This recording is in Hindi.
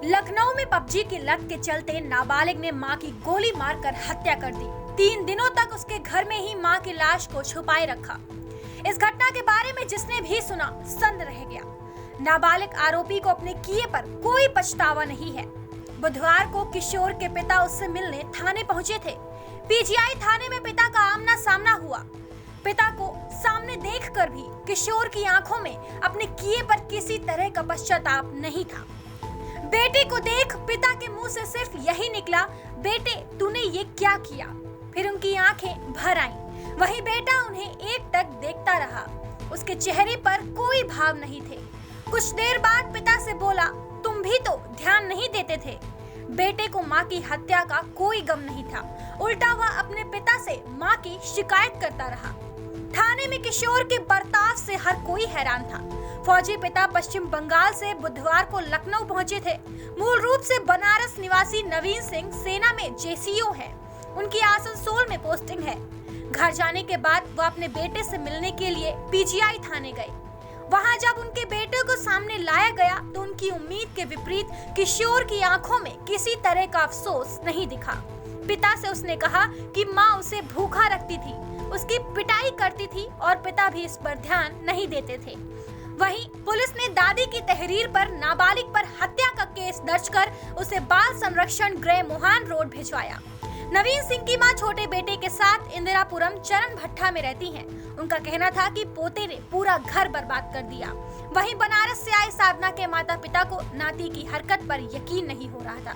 लखनऊ में पबजी की लत के चलते नाबालिग ने मां की गोली मारकर हत्या कर दी। 3 दिनों तक उसके घर में ही मां की लाश को छुपाए रखा। इस घटना के बारे में जिसने भी सुना सन्न रह गया। नाबालिग आरोपी को अपने किए पर कोई पछतावा नहीं है। बुधवार को किशोर के पिता उससे मिलने थाने पहुंचे थे। पीजीआई थाने में पिता का आमना सामना हुआ। पिता को सामने देखकर भी किशोर की आंखों में अपने किए पर किसी तरह का पश्चाताप नहीं था। बेटे को देख पिता के मुंह से सिर्फ यही निकला, बेटे तूने ये क्या किया। फिर उनकी आंखें भर आईं। वहीं बेटा उन्हें एकटक देखता रहा। उसके चेहरे पर कोई भाव नहीं थे। कुछ देर बाद पिता से बोला, तुम भी तो ध्यान नहीं देते थे। बेटे को मां की हत्या का कोई गम नहीं था। उल्टा वह अपने पिता से मां की शिकायत करता रहा। थाने में किशोर के बर्ताव से हर कोई हैरान था। फौजी पिता पश्चिम बंगाल से बुधवार को लखनऊ पहुंचे थे। मूल रूप से बनारस निवासी नवीन सिंह सेना में जेसीओ है। उनकी आसनसोल में पोस्टिंग है। घर जाने के बाद वह अपने बेटे से मिलने के लिए पीजीआई थाने गए। वहां जब उनके बेटे को सामने लाया गया तो उनकी उम्मीद के विपरीत किशोर की आंखों में किसी तरह का अफसोस नहीं दिखा। पिता से उसने कहा कि मां उसे भूखा रखती थी, उसकी पिटाई करती थी और पिता भी इस पर ध्यान नहीं देते थे। वहीं पुलिस ने दादी की तहरीर पर नाबालिग पर हत्या का केस दर्ज कर उसे बाल संरक्षण गृह मोहान रोड भिजवाया। नवीन सिंह की मां छोटे बेटे के साथ इंदिरापुरम चरण भट्टा में रहती हैं। उनका कहना था कि पोते ने पूरा घर बर्बाद कर दिया। वहीं बनारस से आए साधना के माता पिता को नाती की हरकत पर यकीन नहीं हो रहा था।